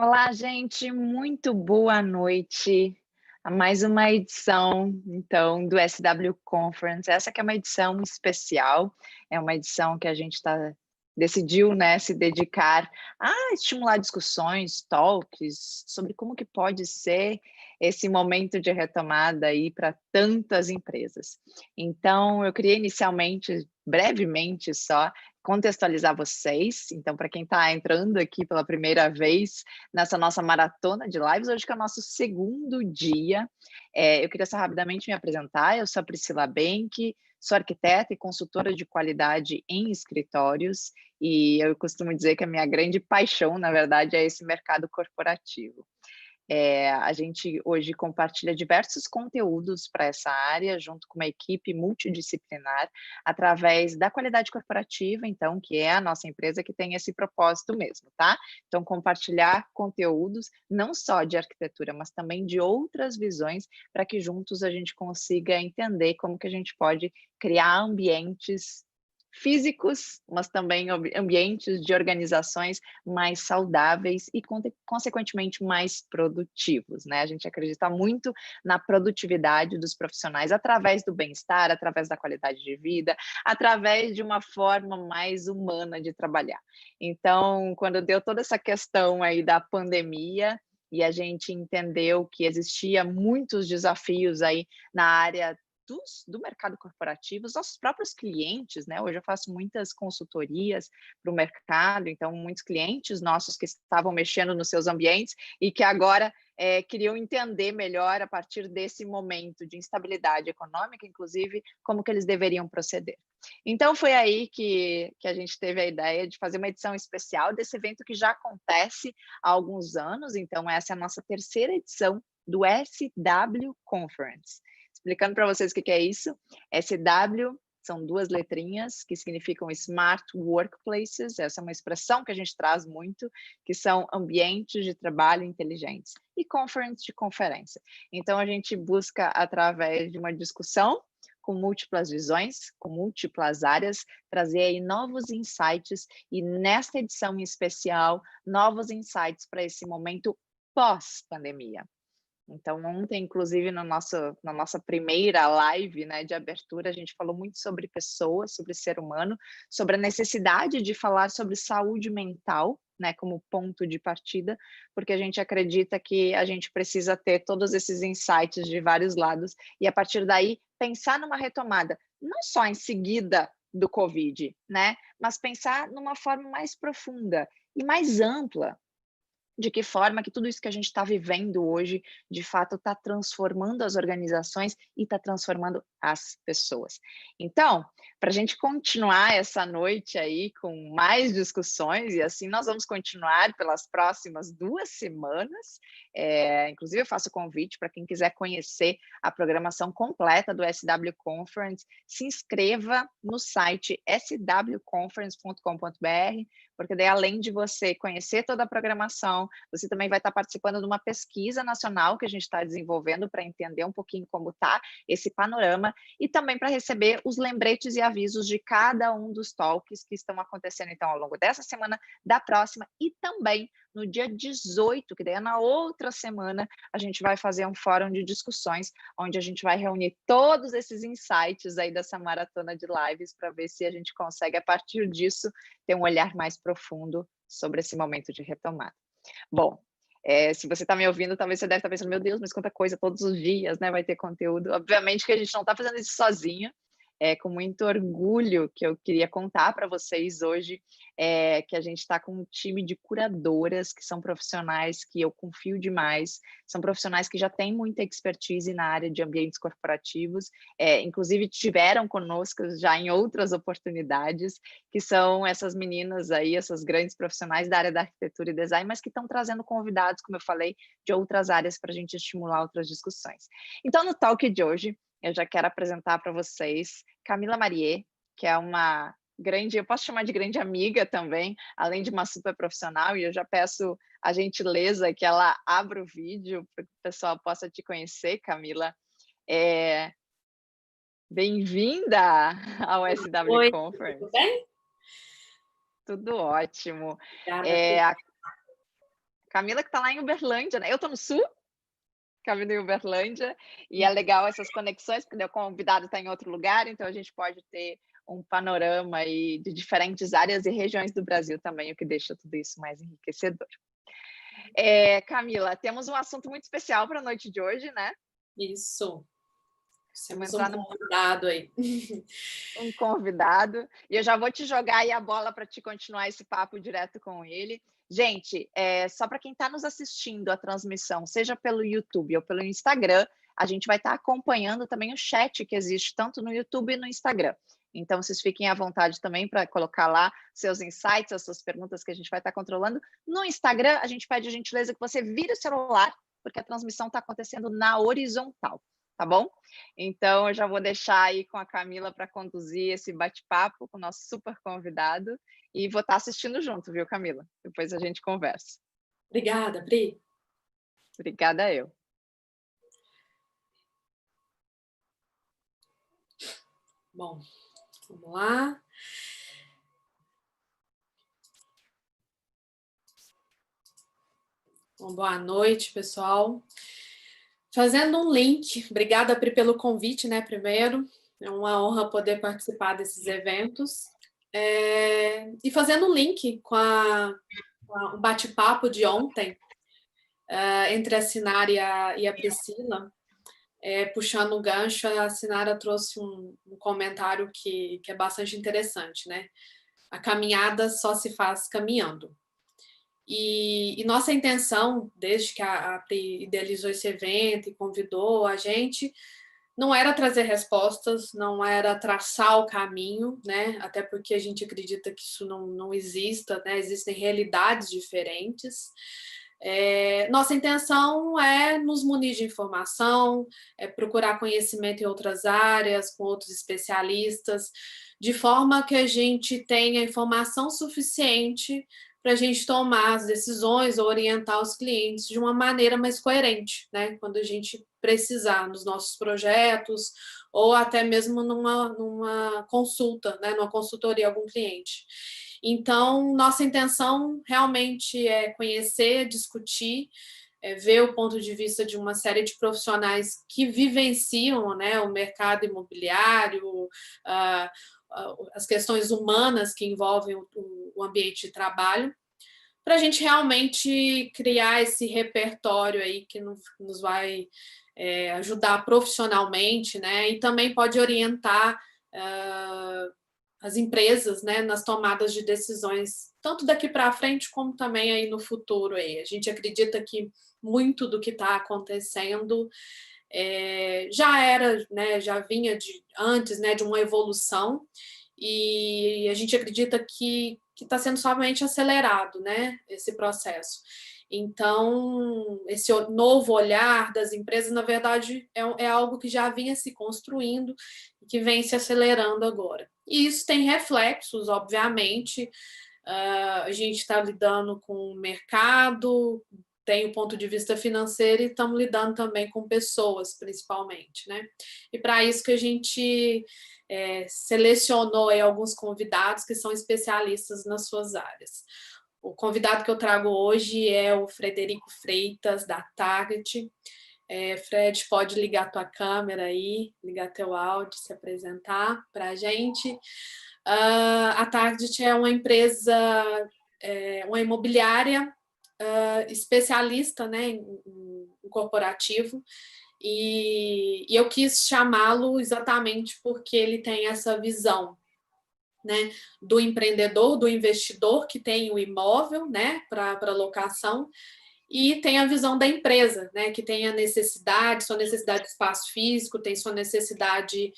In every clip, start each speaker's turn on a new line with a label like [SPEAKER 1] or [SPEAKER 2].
[SPEAKER 1] Olá, gente, muito boa noite a mais uma edição, então, do SW Conference. Essa que é uma edição especial, é uma edição que a gente decidiu, né, se dedicar a estimular discussões, talks, sobre como que pode ser esse momento de retomada aí para tantas empresas. Então, eu queria inicialmente, brevemente só, contextualizar vocês. Então, para quem está entrando aqui pela primeira vez, nessa nossa maratona de lives, hoje que é o nosso segundo dia. Eu queria só rapidamente me apresentar, eu sou a Priscila Benck, sou arquiteta e consultora de qualidade em escritórios, e eu costumo dizer que a minha grande paixão, na verdade, é esse mercado corporativo. A gente hoje compartilha diversos conteúdos para essa área, junto com uma equipe multidisciplinar, através da qualidade corporativa, então, que é a nossa empresa que tem esse propósito mesmo, tá? Então, compartilhar conteúdos, não só de arquitetura, mas também de outras visões, para que juntos a gente consiga entender como que a gente pode criar ambientes físicos, mas também ambientes de organizações mais saudáveis e, consequentemente, mais produtivos, né? A gente acredita muito na produtividade dos profissionais através do bem-estar, através da qualidade de vida, através de uma forma mais humana de trabalhar. Então, quando deu toda essa questão aí da pandemia, e a gente entendeu que existia muitos desafios aí na área do mercado corporativo, os nossos próprios clientes, né? Hoje eu faço muitas consultorias para o mercado, então muitos clientes nossos que estavam mexendo nos seus ambientes e que agora queriam entender melhor a partir desse momento de instabilidade econômica, inclusive, como que eles deveriam proceder. Então foi aí que a gente teve a ideia de fazer uma edição especial desse evento que já acontece há alguns anos, então essa é a nossa terceira edição do SW Conference. Explicando para vocês o que é isso, SW são duas letrinhas que significam Smart Workplaces, essa é uma expressão que a gente traz muito, que são ambientes de trabalho inteligentes, e Conference de conferência. Então, a gente busca, através de uma discussão, com múltiplas visões, com múltiplas áreas, trazer aí novos insights, e nesta edição em especial, novos insights para esse momento pós-pandemia. Então, ontem, inclusive, na nossa primeira live, né, de abertura, a gente falou muito sobre pessoas, sobre ser humano, sobre a necessidade de falar sobre saúde mental, né, como ponto de partida, porque a gente acredita que a gente precisa ter todos esses insights de vários lados e, a partir daí, pensar numa retomada, não só em seguida do Covid, né, mas pensar numa forma mais profunda e mais ampla, de que forma que tudo isso que a gente está vivendo hoje, de fato, está transformando as organizações e está transformando as pessoas. Então, para a gente continuar essa noite aí com mais discussões, e assim nós vamos continuar pelas próximas 2 semanas, inclusive eu faço convite para quem quiser conhecer a programação completa do SW Conference, se inscreva no site swconference.com.br, porque daí, além de você conhecer toda a programação, você também vai estar participando de uma pesquisa nacional que a gente está desenvolvendo para entender um pouquinho como está esse panorama e também para receber os lembretes e avisos de cada um dos talks que estão acontecendo, então, ao longo dessa semana, da próxima e também no dia 18, que daí é na outra semana, a gente vai fazer um fórum de discussões, onde a gente vai reunir todos esses insights aí dessa maratona de lives para ver se a gente consegue, a partir disso, ter um olhar mais profundo sobre esse momento de retomada. Bom, se você está me ouvindo, talvez você deve estar pensando, meu Deus, mas quanta coisa, todos os dias, né, vai ter conteúdo. Obviamente que a gente não está fazendo isso sozinha, com muito orgulho que eu queria contar para vocês hoje, que a gente está com um time de curadoras, que são profissionais que eu confio demais, são profissionais que já têm muita expertise na área de ambientes corporativos, inclusive tiveram conosco já em outras oportunidades, que são essas meninas aí, essas grandes profissionais da área da arquitetura e design, mas que estão trazendo convidados, como eu falei, de outras áreas para a gente estimular outras discussões. Então, no talk de hoje, eu já quero apresentar para vocês Camila Marier, que é uma grande, eu posso chamar de grande amiga também, além de uma super profissional, e eu já peço a gentileza que ela abra o vídeo para que o pessoal possa te conhecer, Camila. Bem-vinda ao SW
[SPEAKER 2] Oi,
[SPEAKER 1] Conference.
[SPEAKER 2] tudo bem?
[SPEAKER 1] Tudo ótimo.
[SPEAKER 2] Obrigada.
[SPEAKER 1] Camila que está lá em Uberlândia, né? Eu estou no sul, Camila em Uberlândia, e é legal essas conexões, porque o convidado está em outro lugar, então a gente pode ter um panorama aí de diferentes áreas e regiões do Brasil também, o que deixa tudo isso mais enriquecedor. Camila, temos um assunto muito especial para a noite de hoje, né?
[SPEAKER 2] Isso.
[SPEAKER 1] Vamos
[SPEAKER 2] Temos um
[SPEAKER 1] entrar no
[SPEAKER 2] convidado aí.
[SPEAKER 1] um convidado, e eu já vou te jogar aí a bola para te continuar esse papo direto com ele. Gente, só para quem está nos assistindo a transmissão, seja pelo YouTube ou pelo Instagram, a gente vai estar acompanhando também o chat que existe tanto no YouTube e no Instagram. Então, vocês fiquem à vontade também para colocar lá seus insights, as suas perguntas que a gente vai estar controlando. No Instagram, a gente pede a gentileza que você vire o celular, porque a transmissão está acontecendo na horizontal, tá bom? Então, eu já vou deixar aí com a Camila para conduzir esse bate-papo com o nosso super convidado e vou estar assistindo junto, viu, Camila? Depois a gente conversa.
[SPEAKER 2] Obrigada, Pri.
[SPEAKER 1] Obrigada eu.
[SPEAKER 2] Bom, vamos lá. Bom, boa noite, pessoal. Fazendo um link, obrigada, Pri, pelo convite, né, primeiro. É uma honra poder participar desses eventos. E fazendo um link com o bate-papo de ontem, entre a Sinara e a Priscila, puxando o gancho, a Sinara trouxe um comentário que é bastante interessante, né? A caminhada só se faz caminhando. E nossa intenção, desde que a Pri idealizou esse evento e convidou a gente, não era trazer respostas, não era traçar o caminho, né? Até porque a gente acredita que isso não exista, né? Existem realidades diferentes. Nossa intenção é nos munir de informação, procurar conhecimento em outras áreas, com outros especialistas, de forma que a gente tenha informação suficiente para a gente tomar as decisões ou orientar os clientes de uma maneira mais coerente, né? Quando a gente precisar nos nossos projetos ou até mesmo numa consulta, né? Numa consultoria a algum cliente. Então, nossa intenção realmente é conhecer, discutir, ver o ponto de vista de uma série de profissionais que vivenciam, né, o mercado imobiliário, as questões humanas que envolvem o ambiente de trabalho, para a gente realmente criar esse repertório aí que nos vai ajudar profissionalmente, né? E também pode orientar as empresas, né, nas tomadas de decisões, tanto daqui para frente como também aí no futuro. Aí. A gente acredita que muito do que está acontecendo já era, né, já vinha antes, né, de uma evolução, e a gente acredita que está sendo somente acelerado, né, esse processo. Então, esse novo olhar das empresas, na verdade, é algo que já vinha se construindo e que vem se acelerando agora. E isso tem reflexos, obviamente. A gente está lidando com o mercado, tem o ponto de vista financeiro e estamos lidando também com pessoas, principalmente, né? E para isso que a gente selecionou aí alguns convidados que são especialistas nas suas áreas. O convidado que eu trago hoje é o Frederico Freitas, da Target. Fred, pode ligar a tua câmera aí, ligar teu áudio, se apresentar para a gente. A Target é uma empresa, uma imobiliária especialista, né, em corporativo, e eu quis chamá-lo exatamente porque ele tem essa visão, né, do empreendedor, do investidor que tem o imóvel, né, para locação, e tem a visão da empresa, né, que tem a necessidade, sua necessidade de espaço físico, tem sua necessidade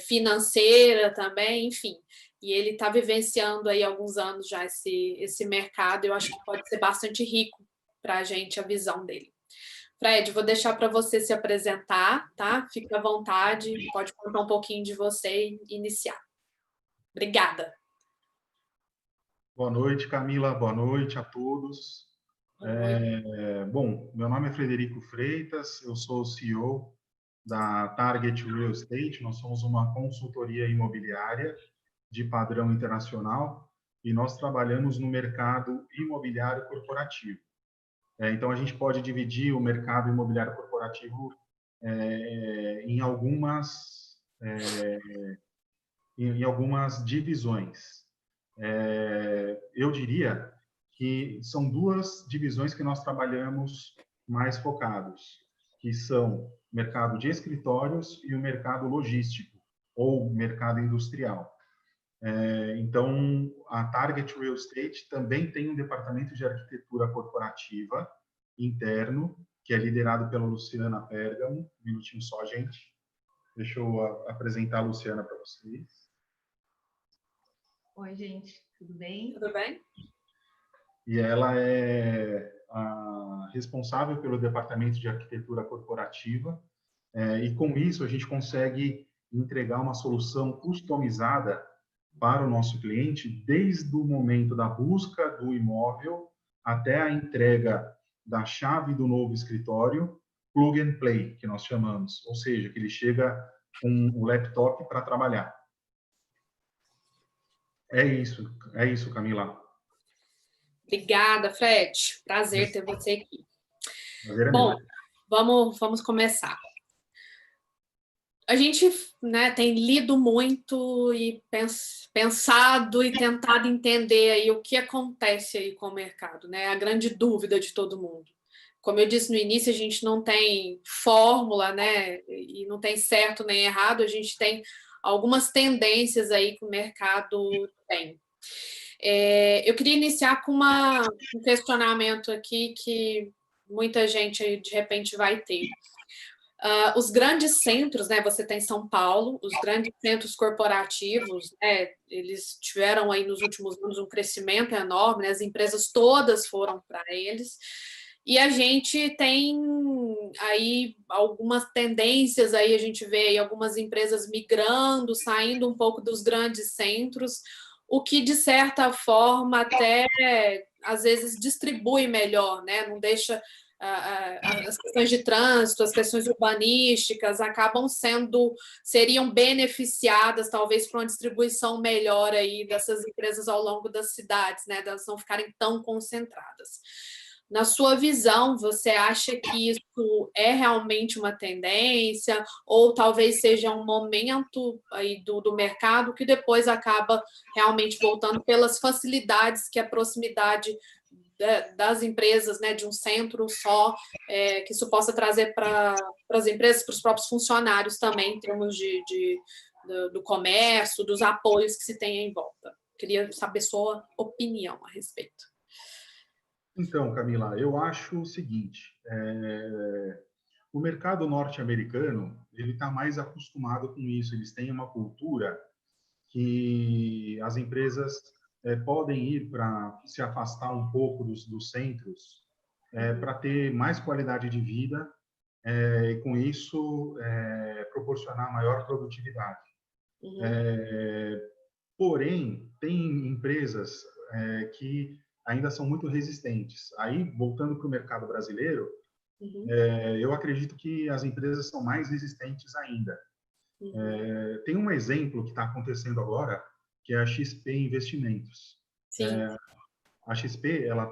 [SPEAKER 2] financeira também, enfim. E ele está vivenciando aí há alguns anos já esse mercado, eu acho que pode ser bastante rico para a gente a visão dele. Fred, vou deixar para você se apresentar, tá? Fique à vontade, pode contar um pouquinho de você e iniciar. Obrigada.
[SPEAKER 3] Boa noite, Camila. Boa noite a todos. Bom, meu nome é Frederico Freitas, eu sou o CEO da Target Real Estate. Nós somos uma consultoria imobiliária de padrão internacional e nós trabalhamos no mercado imobiliário corporativo. Então, a gente pode dividir o mercado imobiliário corporativo em algumas divisões. Eu diria que são duas divisões que nós trabalhamos mais focados, que são o mercado de escritórios e o mercado logístico, ou mercado industrial. Então, a Target Real Estate também tem um departamento de arquitetura corporativa interno, que é liderado pela Luciana Pérgamo. Um minutinho só, gente. Deixa eu apresentar a Luciana para vocês.
[SPEAKER 4] Oi, gente, tudo bem?
[SPEAKER 2] Tudo bem?
[SPEAKER 3] E ela é a responsável pelo departamento de arquitetura corporativa. E com isso, a gente consegue entregar uma solução customizada para o nosso cliente, desde o momento da busca do imóvel até a entrega da chave do novo escritório, plug and play, que nós chamamos, ou seja, que ele chega com o laptop para trabalhar. É isso, Camila.
[SPEAKER 2] Obrigada, Fred. Prazer ter você aqui.
[SPEAKER 3] Prazer é
[SPEAKER 2] Bom,
[SPEAKER 3] meu.
[SPEAKER 2] vamos começar. A gente, né, tem lido muito e pensado e tentado entender aí o que acontece aí com o mercado, né? A grande dúvida de todo mundo. Como eu disse no início, a gente não tem fórmula, né? E não tem certo nem errado, a gente tem algumas tendências aí que o mercado tem. Eu queria iniciar com um questionamento aqui que muita gente de repente vai ter. Os grandes centros, né? Você tem São Paulo, os grandes centros corporativos, né? Eles tiveram aí nos últimos anos um crescimento enorme, né? As empresas todas foram para eles. E a gente tem aí algumas tendências, aí a gente vê aí algumas empresas migrando, saindo um pouco dos grandes centros, o que, de certa forma, até às vezes distribui melhor, né? Não deixa as questões de trânsito, as questões urbanísticas seriam beneficiadas talvez por uma distribuição melhor aí dessas empresas ao longo das cidades, né? Delas não ficarem tão concentradas. Na sua visão, você acha que isso é realmente uma tendência ou talvez seja um momento aí do mercado que depois acaba realmente voltando pelas facilidades que a proximidade das empresas, né, de um centro só, que isso possa trazer para as empresas, para os próprios funcionários também, em termos do comércio, dos apoios que se tem em volta? Queria saber sua opinião a respeito.
[SPEAKER 3] Então, Camila, eu acho o seguinte, o mercado norte-americano, ele está mais acostumado com isso, eles têm uma cultura que as empresas podem ir para se afastar um pouco dos centros para ter mais qualidade de vida e, com isso, proporcionar maior produtividade. Porém, tem empresas que ainda são muito resistentes. Aí, voltando para o mercado brasileiro, eu acredito que as empresas são mais resistentes ainda. Tem um exemplo que está acontecendo agora, que é a XP Investimentos. A XP ela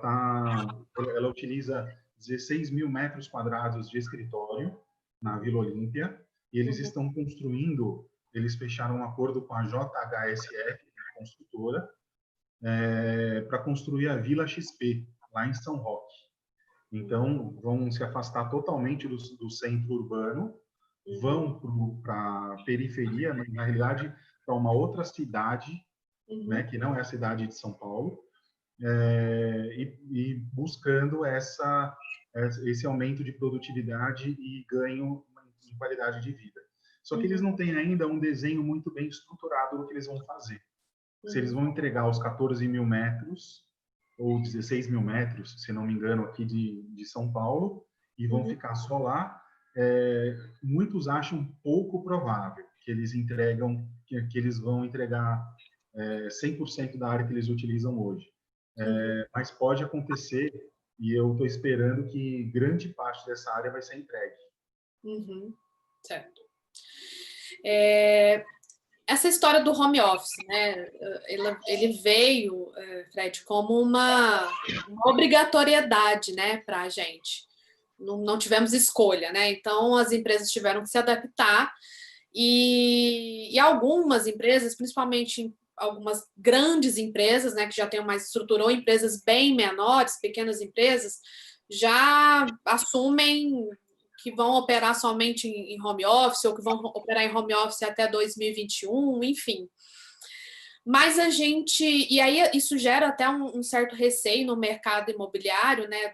[SPEAKER 3] utiliza 16 mil metros quadrados de escritório na Vila Olímpia, e eles estão construindo, eles fecharam um acordo com a JHSF, a construtora, para construir a Vila XP, lá em São Roque. Então, vão se afastar totalmente do centro urbano, vão para a periferia, na realidade, para uma outra cidade, né, que não é a cidade de São Paulo, e buscando esse aumento de produtividade e ganho em qualidade de vida. Só que eles não têm ainda um desenho muito bem estruturado do que eles vão fazer. Se eles vão entregar os 14 mil metros, ou 16 mil metros, se não me engano, aqui de São Paulo, e vão ficar só lá, muitos acham pouco provável que eles eles vão entregar 100% da área que eles utilizam hoje. Mas pode acontecer, e eu estou esperando que grande parte dessa área vai ser entregue.
[SPEAKER 2] Certo. essa história do home office, né? Ele veio, Fred, como uma obrigatoriedade, né, para a gente. Não tivemos escolha, né? Então as empresas tiveram que se adaptar e algumas empresas, principalmente algumas grandes empresas, né, que já têm mais estrutura, ou empresas bem menores, pequenas empresas, já assumem que vão operar somente em home office ou que vão operar em home office até 2021, enfim. Mas e aí isso gera até um certo receio no mercado imobiliário, né?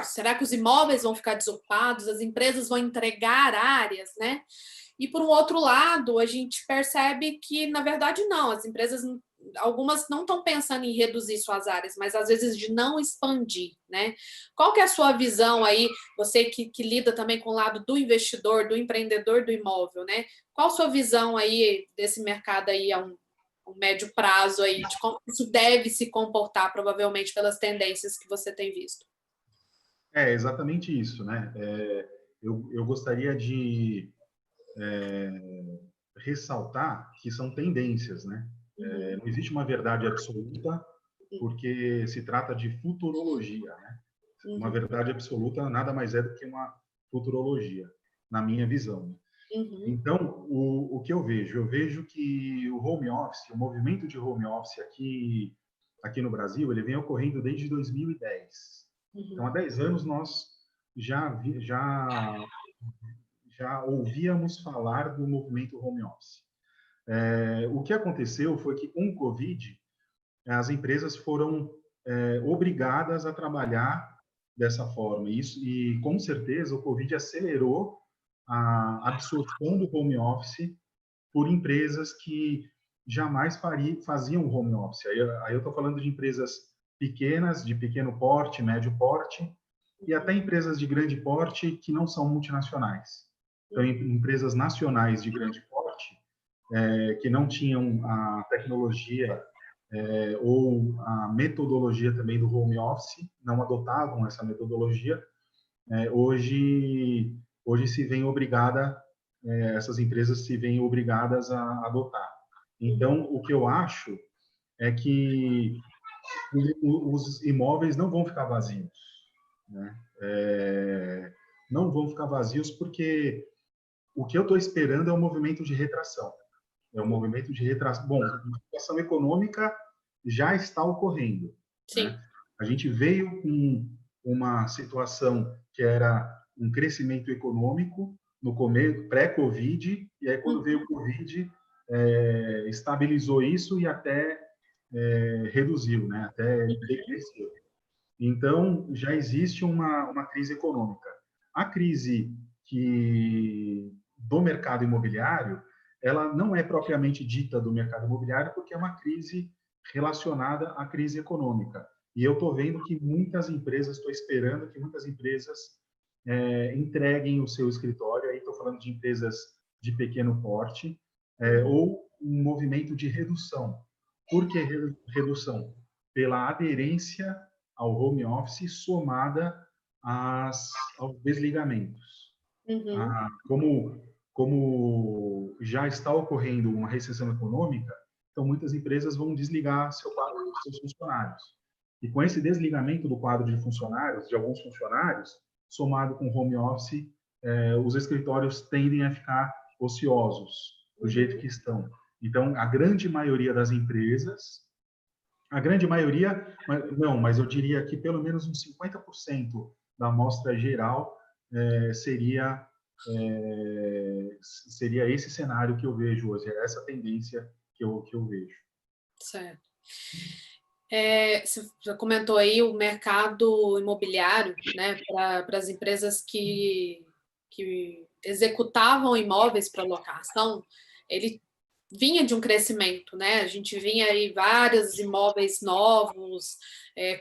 [SPEAKER 2] Será que os imóveis vão ficar desocupados? As empresas vão entregar áreas, né? E, por um outro lado, a gente percebe que, na verdade, não. As empresas, algumas não estão pensando em reduzir suas áreas, mas, às vezes, de não expandir, né? Qual que é a sua visão aí, você que lida também com o lado do investidor, do empreendedor do imóvel, né? Qual a sua visão aí desse mercado aí a um médio prazo aí, de como isso deve se comportar, provavelmente, pelas tendências que você tem visto?
[SPEAKER 3] É exatamente isso, né? Eu gostaria de ressaltar que são tendências, né? Não existe uma verdade absoluta, porque se trata de futurologia, né? Uma verdade absoluta nada mais é do que uma futurologia, na minha visão. Então, o que eu vejo? Eu vejo que o home office, o movimento de home office aqui no Brasil, ele vem ocorrendo desde 2010. Então, há 10 anos nós já ouvíamos falar do movimento home office. O que aconteceu foi que, com o Covid, as empresas foram obrigadas a trabalhar dessa forma. E, com certeza, o Covid acelerou a absorção do home office por empresas que jamais faziam home office. Aí eu estou falando de empresas pequenas, de pequeno porte, médio porte, e até empresas de grande porte que não são multinacionais. Então, empresas nacionais de grande porte, que não tinham a tecnologia ou a metodologia também do home office, não adotavam essa metodologia, hoje se vem obrigada, essas empresas se veem obrigadas a adotar. Então, o que eu acho é que os imóveis não vão ficar vazios, né? Não vão ficar vazios porque o que eu estou esperando é um movimento de retração. É um movimento de retração. Bom, a situação econômica já está ocorrendo.
[SPEAKER 2] Sim.
[SPEAKER 3] Né? A gente veio com uma situação que era um crescimento econômico no começo, pré-Covid, e aí quando veio o Covid, estabilizou isso e até reduziu, né? Até decresceu. Então, já existe uma crise econômica. A crise do mercado imobiliário, ela não é propriamente dita do mercado imobiliário, porque é uma crise relacionada à crise econômica. E eu estou vendo que muitas empresas, estou esperando que muitas empresas entreguem o seu escritório, aí estou falando de empresas de pequeno porte, ou um movimento de redução. Por que redução? Pela aderência ao home office somada aos desligamentos. Como já está ocorrendo uma recessão econômica, então muitas empresas vão desligar seu quadro de seus funcionários. E com esse desligamento do quadro de funcionários, de alguns funcionários, somado com home office, os escritórios tendem a ficar ociosos, do jeito que estão. Então, a grande maioria das empresas, mas eu diria que pelo menos uns 50% da amostra geral seria esse cenário que eu vejo hoje, essa tendência que eu vejo.
[SPEAKER 2] Certo. Você já comentou aí o mercado imobiliário, né, para as empresas que executavam imóveis para locação, ele vinha de um crescimento, né? A gente vinha aí vários imóveis novos,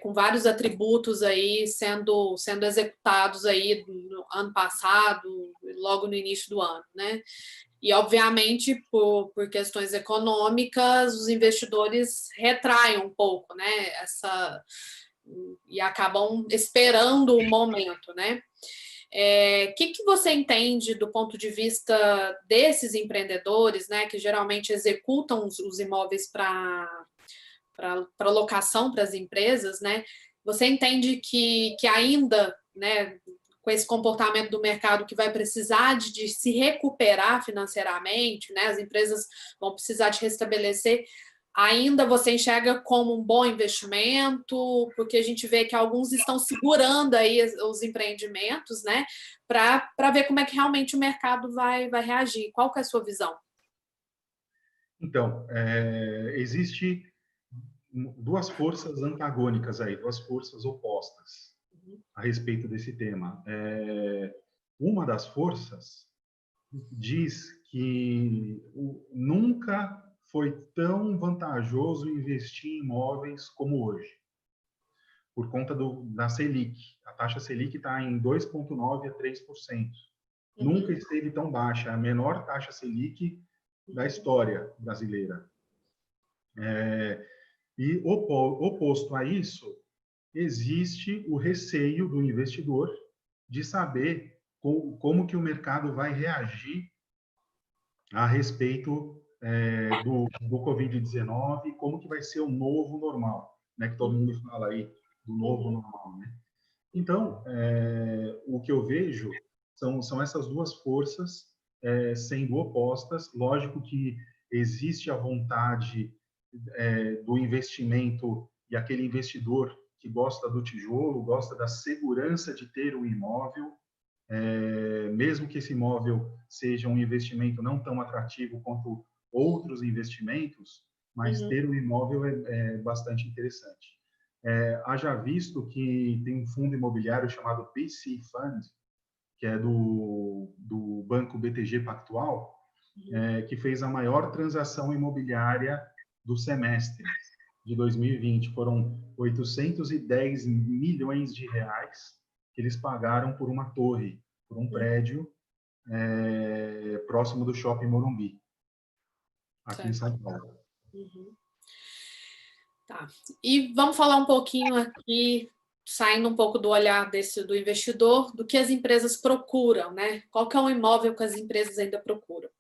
[SPEAKER 2] com vários atributos aí sendo executados aí no ano passado, logo no início do ano, né? E, obviamente, por questões econômicas, os investidores retraem um pouco, né? E acabam esperando o momento, né? Que você entende do ponto de vista desses empreendedores, né, que geralmente executam os imóveis para locação para as empresas, né? Você entende que ainda, né, com esse comportamento do mercado que vai precisar de se recuperar financeiramente, né? As empresas vão precisar de restabelecer. Ainda você enxerga como um bom investimento, porque a gente vê que alguns estão segurando aí os empreendimentos, né, para ver como é que realmente o mercado vai reagir. Qual que é a sua visão?
[SPEAKER 3] Então, existe duas forças antagônicas aí, duas forças opostas a respeito desse tema. Uma das forças diz que nunca foi tão vantajoso investir em imóveis como hoje, por conta da Selic. A taxa Selic está em 2,9% a 3%. Nunca esteve tão baixa, a menor taxa Selic da história brasileira. E oposto a isso, existe o receio do investidor de saber como que o mercado vai reagir a respeito do Covid-19, como que vai ser o novo normal, né? Que todo mundo fala aí do novo normal, né? Então, o que eu vejo são essas duas forças sendo opostas. Lógico que existe a vontade do investimento e aquele investidor que gosta do tijolo, gosta da segurança de ter um imóvel, mesmo que esse imóvel seja um investimento não tão atrativo quanto outros investimentos, mas ter um imóvel é bastante interessante. Haja visto que tem um fundo imobiliário chamado BC Fund, que é do Banco BTG Pactual, que fez a maior transação imobiliária do semestre de 2020. Foram 810 milhões de reais que eles pagaram por uma torre, por um prédio próximo do Shopping Morumbi, aqui em São Paulo.
[SPEAKER 2] Tá. E vamos falar um pouquinho aqui, saindo um pouco do olhar do investidor, do que as empresas procuram, né? Qual que é o imóvel que as empresas ainda procuram?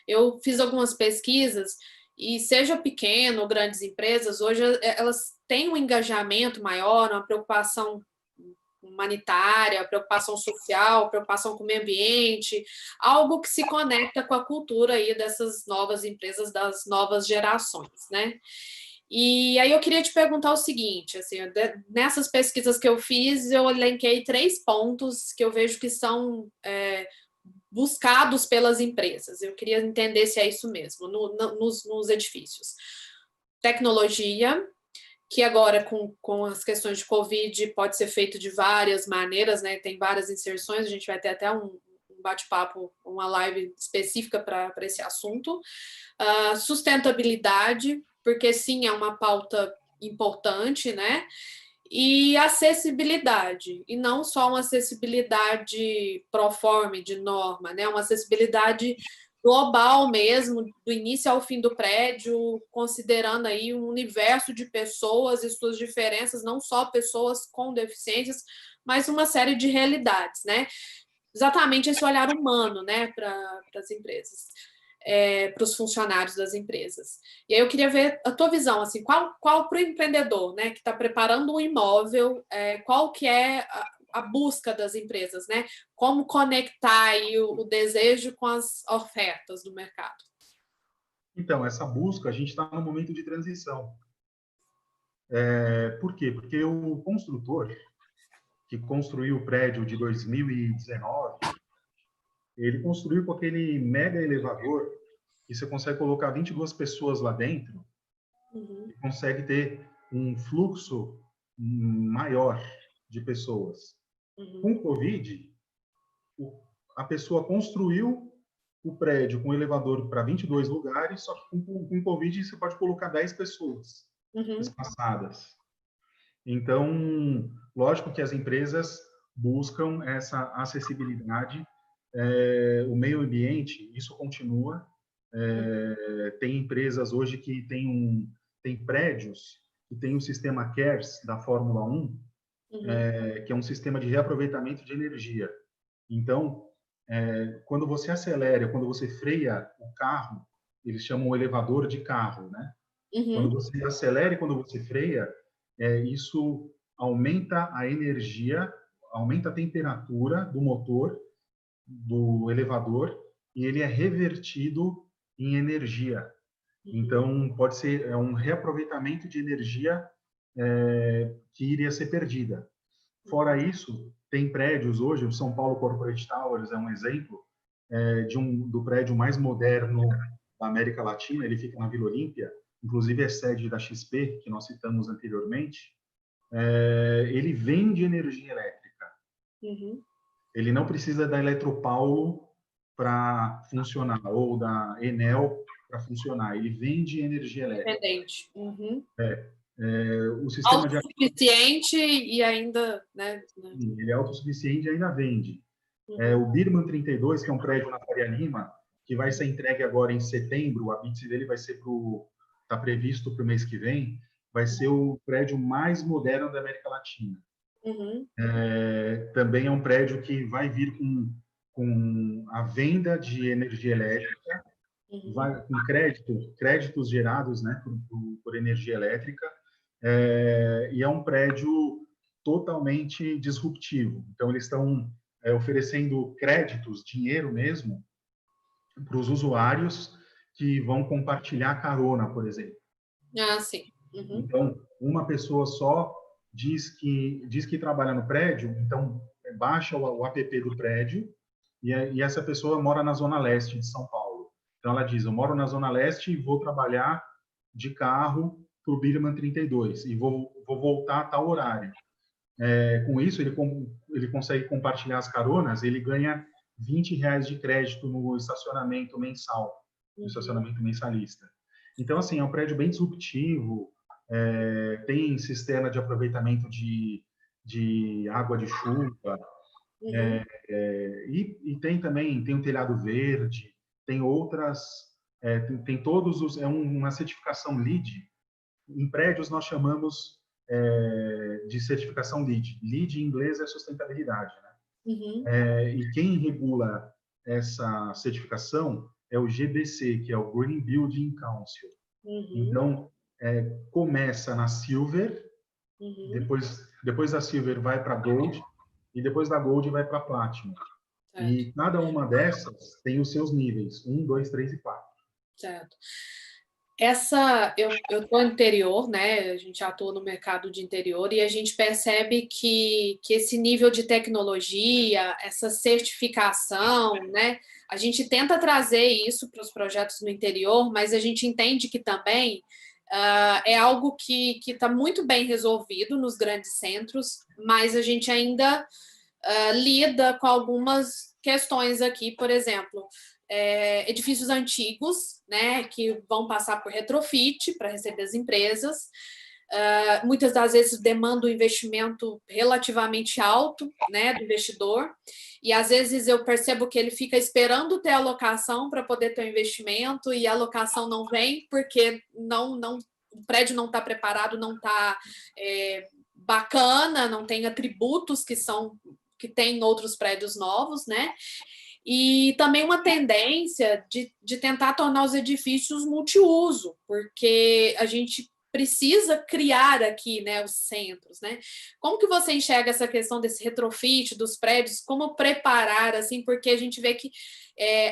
[SPEAKER 2] Eu fiz algumas pesquisas e seja pequeno ou grandes empresas, hoje elas têm um engajamento maior, uma preocupação humanitária, preocupação social, preocupação com o meio ambiente, algo que se conecta com a cultura aí dessas novas empresas, das novas gerações, né? E aí eu queria te perguntar o seguinte, assim, nessas pesquisas que eu fiz, eu elenquei 3 pontos que eu vejo que são buscados pelas empresas. Eu queria entender se é isso mesmo, nos edifícios. Tecnologia, que agora com as questões de Covid pode ser feito de várias maneiras, né? Tem várias inserções, a gente vai ter até um bate-papo, uma live específica para esse assunto. Sustentabilidade, porque sim, é uma pauta importante, né? E acessibilidade, e não só uma acessibilidade proforme, de norma, né? Uma acessibilidade global mesmo, do início ao fim do prédio, considerando aí um universo de pessoas e suas diferenças, não só pessoas com deficiências, mas uma série de realidades, né? Exatamente esse olhar humano, né, para as empresas, para os funcionários das empresas. E aí eu queria ver a tua visão, assim, qual para o empreendedor, né, que está preparando um imóvel, qual que é a busca das empresas, né? Como conectar aí o desejo com as ofertas do mercado?
[SPEAKER 3] Então, essa busca, a gente está num momento de transição. Por quê? Porque o construtor que construiu o prédio de 2019, ele construiu com aquele mega elevador que você consegue colocar 22 pessoas lá dentro e consegue ter um fluxo maior de pessoas. Com o Covid, a pessoa construiu o prédio com elevador para 22 lugares, só que com Covid você pode colocar 10 pessoas espaçadas. Então, lógico que as empresas buscam essa acessibilidade, o meio ambiente, isso continua. Tem empresas hoje que tem prédios que tem o sistema CARES da Fórmula 1, que é um sistema de reaproveitamento de energia. Então, quando você acelera, quando você freia o carro, eles chamam o elevador de carro, né? Quando você acelera e quando você freia, isso aumenta a energia, aumenta a temperatura do motor, do elevador, e ele é revertido em energia. Então, pode ser um reaproveitamento de energia que iria ser perdida. Fora isso, tem prédios hoje, o São Paulo Corporate Towers é um exemplo do prédio mais moderno da América Latina, ele fica na Vila Olímpia, inclusive é sede da XP, que nós citamos anteriormente. Ele vende energia elétrica. Ele não precisa da Eletropaulo para funcionar, ou da Enel para funcionar. Ele vende energia elétrica.
[SPEAKER 2] Independente.
[SPEAKER 3] O sistema de
[SPEAKER 2] autossuficiente e ainda... né?
[SPEAKER 3] Ele é autossuficiente e ainda vende. O Birman 32, que é um prédio na Faria Lima, que vai ser entregue agora em setembro, a BITS dele vai ser está previsto para o mês que vem, vai ser o prédio mais moderno da América Latina. Também é um prédio que vai vir com a venda de energia elétrica, vai com créditos gerados, né, por energia elétrica, e é um prédio totalmente disruptivo. Então, eles estão oferecendo créditos, dinheiro mesmo, para os usuários que vão compartilhar carona, por exemplo.
[SPEAKER 2] Sim.
[SPEAKER 3] Então, uma pessoa só diz que trabalha no prédio, então baixa o app do prédio e essa pessoa mora na Zona Leste de São Paulo. Então, ela diz, eu moro na Zona Leste e vou trabalhar de carro para o Birman 32 e vou voltar a tal horário. Com isso, ele consegue compartilhar as caronas, ele ganha R$20 de crédito no estacionamento mensal, no estacionamento mensalista. Então, assim, é um prédio bem disruptivo, tem sistema de aproveitamento de água de chuva, e tem um telhado verde, tem outras, tem todos os, uma certificação LEED. Em prédios nós chamamos de certificação LEED. LEED em inglês é sustentabilidade, né? E quem regula essa certificação é o GBC, que é o Green Building Council. Então, começa na Silver, depois da Silver vai para Gold, e depois da Gold vai para Platinum. Certo. E cada uma dessas tem os seus níveis, 1, 2, 3 e 4.
[SPEAKER 2] Certo. Eu estou no interior, né? A gente atua no mercado de interior e a gente percebe que esse nível de tecnologia, essa certificação, né? A gente tenta trazer isso para os projetos no interior, mas a gente entende que também é algo que está muito bem resolvido nos grandes centros, mas a gente ainda lida com algumas questões aqui, por exemplo, edifícios antigos, né, que vão passar por retrofit para receber as empresas. Muitas das vezes demandam um investimento relativamente alto, né, do investidor, e às vezes eu percebo que ele fica esperando ter a locação para poder ter o investimento e a locação não vem porque o prédio não está preparado, não está bacana, não tem atributos que tem outros prédios novos, né? E também uma tendência de tentar tornar os edifícios multiuso, porque a gente precisa criar aqui, né, os centros, né? Como que você enxerga essa questão desse retrofit dos prédios? Como preparar, assim, porque a gente vê que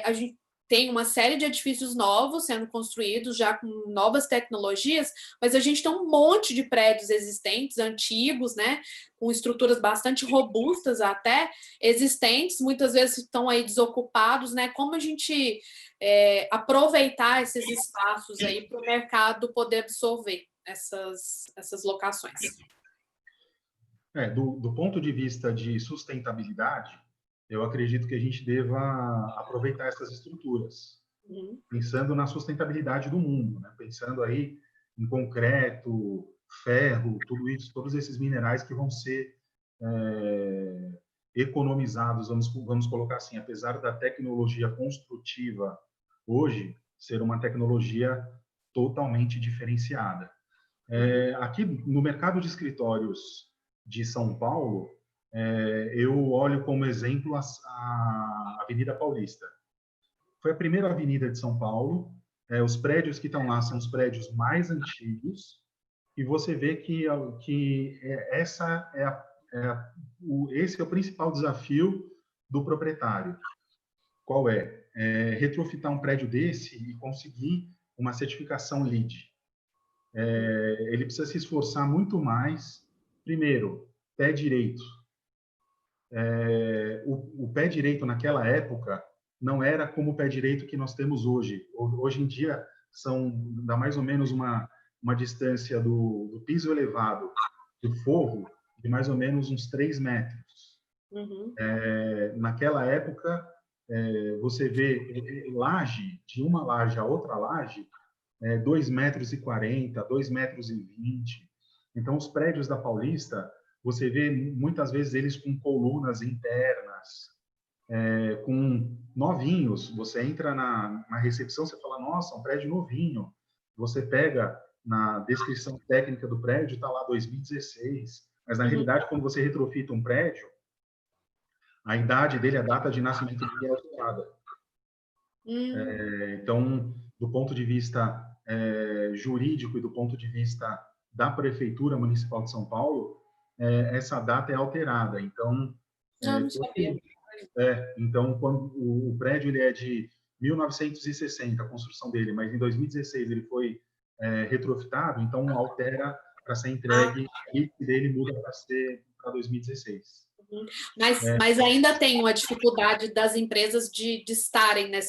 [SPEAKER 2] a gente tem uma série de edifícios novos sendo construídos já com novas tecnologias, mas a gente tem um monte de prédios existentes, antigos, né, com estruturas bastante robustas até, existentes, muitas vezes estão aí desocupados, né? Como a gente aproveitar esses espaços aí para o mercado poder absorver essas locações?
[SPEAKER 3] Do ponto de vista de sustentabilidade, eu acredito que a gente deva aproveitar essas estruturas, pensando na sustentabilidade do mundo, né? Pensando aí em concreto, ferro, tudo isso, todos esses minerais que vão ser economizados, vamos colocar assim, apesar da tecnologia construtiva hoje ser uma tecnologia totalmente diferenciada. Aqui no mercado de escritórios de São Paulo, eu olho como exemplo a Avenida Paulista. Foi a primeira avenida de São Paulo. Os prédios que estão lá são os prédios mais antigos, e você vê que esse é o principal desafio do proprietário. Qual é? Retrofitar um prédio desse e conseguir uma certificação LEED. Ele precisa se esforçar muito mais. Primeiro, pé direito. O pé direito naquela época não era como o pé direito que nós temos hoje. Hoje em dia, dá mais ou menos uma distância do piso elevado do forro de mais ou menos uns 3 metros.
[SPEAKER 2] Uhum.
[SPEAKER 3] Naquela época, você vê laje, de uma laje a outra laje, 2,40 metros, 2,20 metros. Então, os prédios da Paulista, você vê muitas vezes eles com colunas internas, com novinhos. Você entra na recepção, você fala, nossa, um prédio novinho. Você pega na descrição técnica do prédio, está lá 2016. Mas, na realidade, quando você retrofita um prédio, a idade dele, a data de nascimento dele é alterada. Então, do ponto de vista jurídico e do ponto de vista da Prefeitura Municipal de São Paulo, essa data é alterada. Então,
[SPEAKER 2] Não sabia.
[SPEAKER 3] Então, quando o prédio ele é de 1960, a construção dele, mas em 2016 ele foi retrofitado, então altera para ser entregue, e dele muda para ser para 2016.
[SPEAKER 2] Mas ainda tem uma dificuldade das empresas de estarem, né,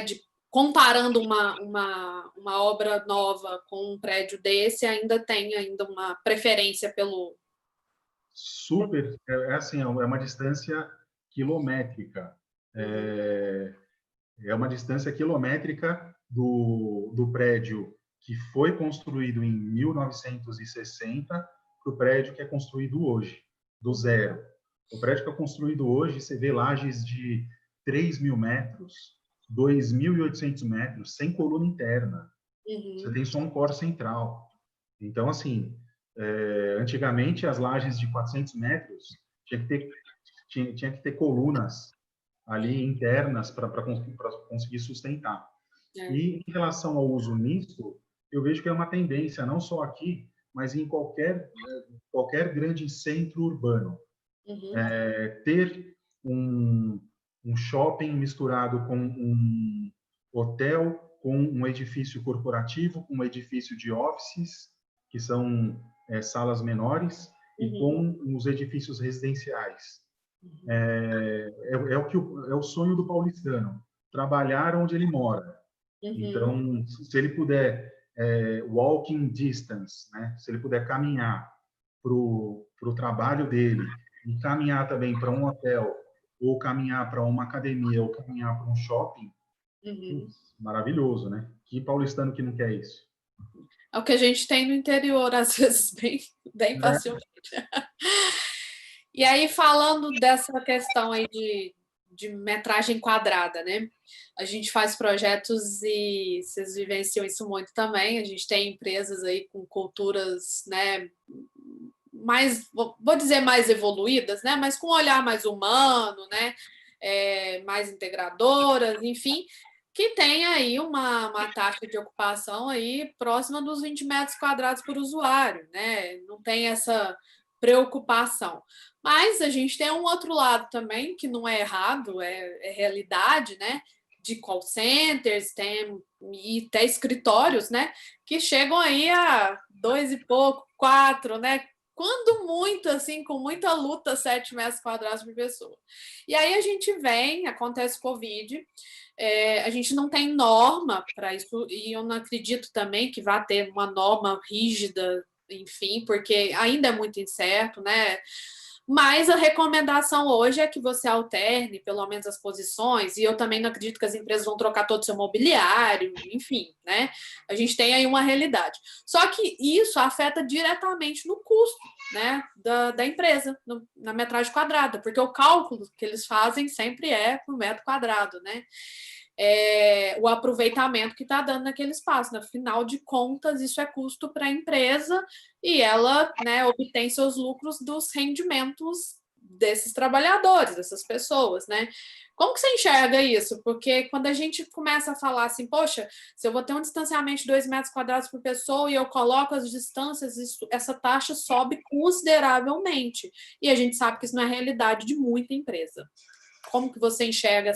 [SPEAKER 2] de comparando uma obra nova com um prédio desse, ainda tem uma preferência pelo...
[SPEAKER 3] Super, assim, é uma distância quilométrica. É uma distância quilométrica do prédio que foi construído em 1960 para o prédio que é construído hoje, do zero. O prédio que é construído hoje, você vê lajes de 3.000 metros, 2.800 metros, sem coluna interna. Você tem só um core central. Então, assim, antigamente as lajes de 400 metros tinha que ter colunas ali internas para conseguir sustentar. E em relação ao uso misto, eu vejo que é uma tendência, não só aqui, mas em qualquer grande centro urbano. Ter um shopping misturado com um hotel, com um edifício corporativo, com um edifício de offices, que são salas menores, e com os edifícios residenciais. É o sonho do paulistano, trabalhar onde ele mora. Então, se ele puder walking distance, né? Se ele puder caminhar para o trabalho dele, e caminhar também para um hotel, ou caminhar para uma academia, ou caminhar para um shopping, maravilhoso, né? Que paulistano que não quer isso?
[SPEAKER 2] É o que a gente tem no interior, às vezes, bem facilmente. E aí, falando dessa questão aí de metragem quadrada, né? A gente faz projetos e vocês vivenciam isso muito também. A gente tem empresas aí com culturas, né, vou dizer mais evoluídas, né? Mas com um olhar mais humano, né? Mais integradoras, enfim, que tem aí uma taxa de ocupação aí próxima dos 20 metros quadrados por usuário, né? Não tem essa preocupação. Mas a gente tem um outro lado também, que não é errado, é realidade, né? De call centers, e até escritórios, né? Que chegam aí a 2 e pouco, 4, né? Quando muito, assim, com muita luta, 7 metros quadrados por pessoa. E aí a gente acontece Covid, a gente não tem norma para isso, e eu não acredito também que vá ter uma norma rígida, enfim, porque ainda é muito incerto, né? Mas a recomendação hoje é que você alterne pelo menos as posições, e eu também não acredito que as empresas vão trocar todo o seu mobiliário, enfim, né? A gente tem aí uma realidade. Só que isso afeta diretamente no custo, né, da empresa, na metragem quadrada, porque o cálculo que eles fazem sempre é por metro quadrado, né? O aproveitamento que está dando naquele espaço. No final de contas, isso é custo para a empresa e ela, né, obtém seus lucros dos rendimentos desses trabalhadores, dessas pessoas, né? Como que você enxerga isso? Porque quando a gente começa a falar assim, poxa, se eu vou ter um distanciamento de 2 metros quadrados por pessoa e eu coloco as distâncias, essa taxa sobe consideravelmente. E a gente sabe que isso não é a realidade de muita empresa. Como que você enxerga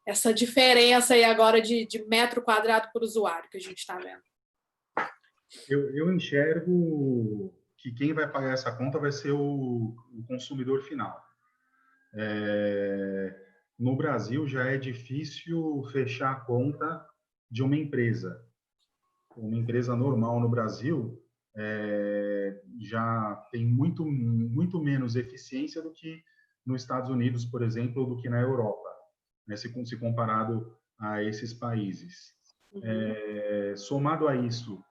[SPEAKER 2] essa diferença aí agora de metro quadrado por usuário que a gente está vendo?
[SPEAKER 3] Eu enxergo que quem vai pagar essa conta vai ser o consumidor final. No Brasil, já é difícil fechar a conta de uma empresa. Uma empresa normal no Brasil já tem muito menos eficiência do que nos Estados Unidos, por exemplo, ou do que na Europa, né, se comparado a esses países. Somado a isso,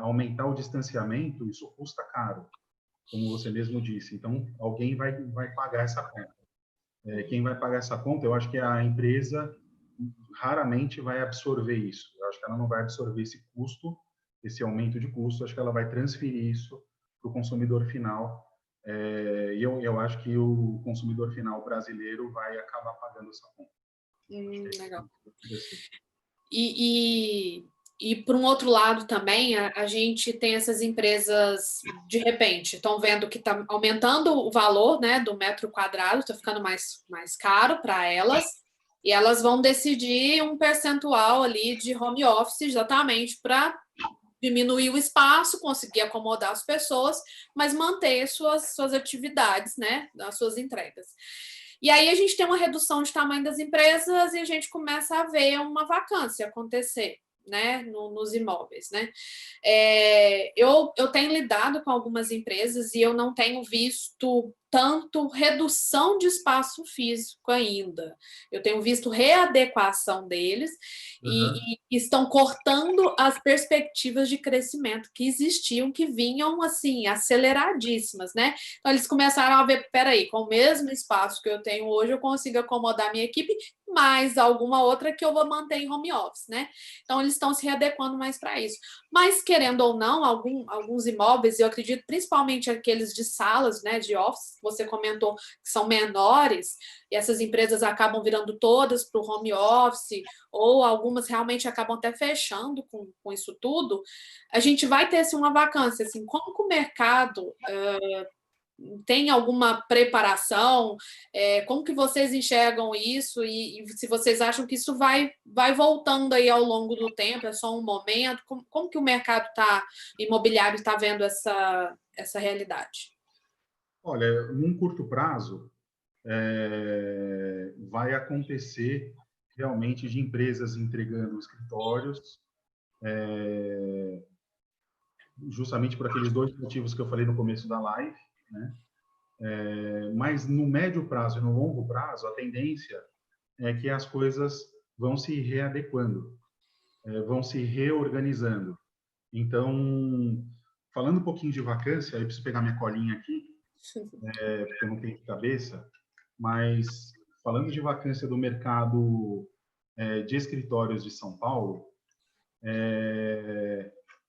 [SPEAKER 3] aumentar o distanciamento, isso custa caro, como você mesmo disse. Então, alguém vai pagar essa conta. Quem vai pagar essa conta, eu acho que a empresa raramente vai absorver isso. Eu acho que ela não vai absorver esse custo, esse aumento de custo. Eu acho que ela vai transferir isso para o consumidor final. E eu acho que o consumidor final brasileiro vai acabar pagando essa conta.
[SPEAKER 2] Legal. E por um outro lado também, a gente tem essas empresas, de repente, estão vendo que está aumentando o valor, né, do metro quadrado, está ficando mais caro para elas, e elas vão decidir um percentual ali de home office exatamente para diminuir o espaço, conseguir acomodar as pessoas, mas manter suas atividades, né, as suas entregas. E aí a gente tem uma redução de tamanho das empresas e a gente começa a ver uma vacância acontecer, né, nos imóveis, né? Eu tenho lidado com algumas empresas e eu não tenho visto tanto redução de espaço físico ainda. Eu tenho visto readequação deles e estão cortando as perspectivas de crescimento que existiam, que vinham, assim, aceleradíssimas, né? Então, eles começaram a ver, peraí, com o mesmo espaço que eu tenho hoje, eu consigo acomodar minha equipe, mais alguma outra que eu vou manter em home office, né? Então, eles estão se readequando mais para isso. Mas, querendo ou não, alguns imóveis, eu acredito, principalmente aqueles de salas, né, de office, você comentou que são menores, e essas empresas acabam virando todas para o home office, ou algumas realmente acabam até fechando com isso tudo, a gente vai ter assim, uma vacância. Assim, como que o mercado tem alguma preparação? Como que vocês enxergam isso? E se vocês acham que isso vai voltando aí ao longo do tempo, é só um momento? Como que o mercado imobiliário está vendo essa realidade?
[SPEAKER 3] Olha, num curto prazo, vai acontecer realmente de empresas entregando escritórios, justamente por aqueles 2 motivos que eu falei no começo da live, né? Mas no médio prazo e no longo prazo, a tendência é que as coisas vão se readequando, vão se reorganizando. Então, falando um pouquinho de vacância, eu preciso pegar minha colinha aqui, porque eu não tenho cabeça, mas falando de vacância do mercado de escritórios de São Paulo,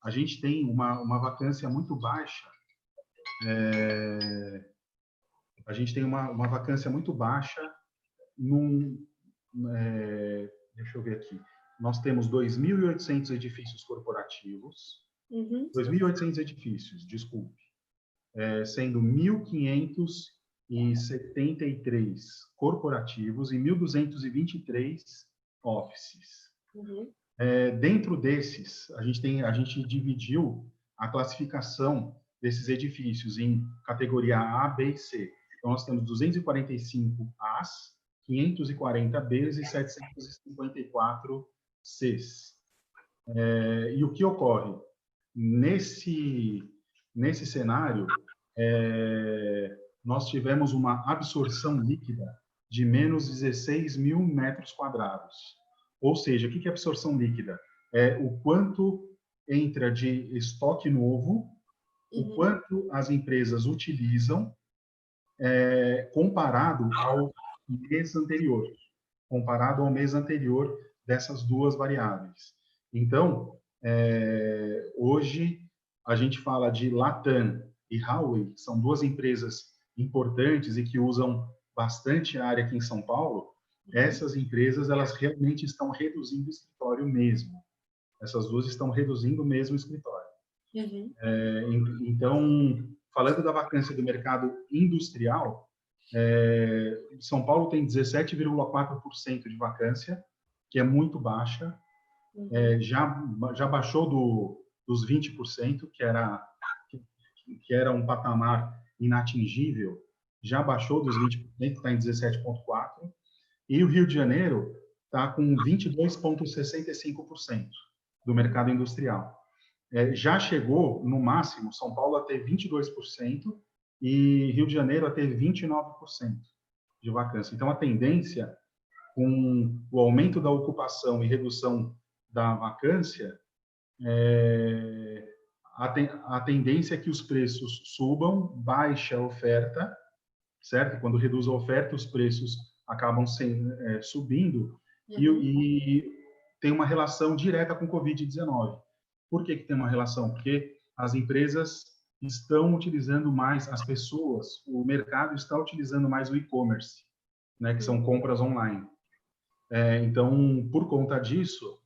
[SPEAKER 3] a gente tem uma vacância muito baixa. A gente tem uma vacância muito baixa deixa eu ver aqui. Nós temos 2.800 edifícios corporativos, 2.800 edifícios, desculpe, sendo 1.573 corporativos e 1.223 offices. Dentro desses, a gente dividiu a classificação desses edifícios em categoria A, B e C. Então, nós temos 245 As, 540 Bs e 754 Cs. E o que ocorre? Nesse cenário, nós tivemos uma absorção líquida de menos 16 mil metros quadrados. Ou seja, o que é absorção líquida? É o quanto entra de estoque novo, o quanto as empresas utilizam comparado ao mês anterior dessas duas variáveis. Então, hoje a gente fala de Latam e Huawei, que são 2 empresas importantes e que usam bastante área aqui em São Paulo, essas empresas elas realmente estão reduzindo o escritório mesmo. Essas duas estão reduzindo mesmo o escritório. Então, falando da vacância do mercado industrial, São Paulo tem 17,4% de vacância, que é muito baixa. Já baixou dos 20%, que era um patamar inatingível, já baixou dos 20%, está em 17,4%. E o Rio de Janeiro está com 22,65% do mercado industrial. Já chegou, no máximo, São Paulo a ter 22% e Rio de Janeiro a ter 29% de vacância. Então, a tendência, com o aumento da ocupação e redução da vacância, a tendência é que os preços subam, baixe a oferta, certo? Quando reduz a oferta, os preços acabam subindo e tem uma relação direta com o Covid-19. Por que tem uma relação? Porque as empresas estão utilizando mais, as pessoas, o mercado está utilizando mais o e-commerce, né, que são compras online. Então, por conta disso,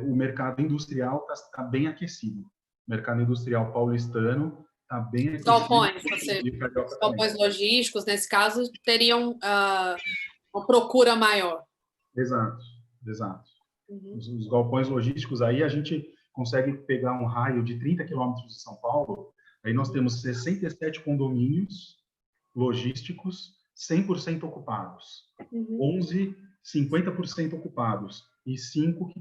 [SPEAKER 3] o mercado industrial está bem aquecido. O mercado industrial paulistano está bem aquecido.
[SPEAKER 2] Os galpões logísticos, nesse caso, teriam uma procura maior.
[SPEAKER 3] Exato. Os galpões logísticos, aí a gente consegue pegar um raio de 30 quilômetros de São Paulo, aí nós temos 67 condomínios logísticos 100% ocupados, 11, 50% ocupados e 5 que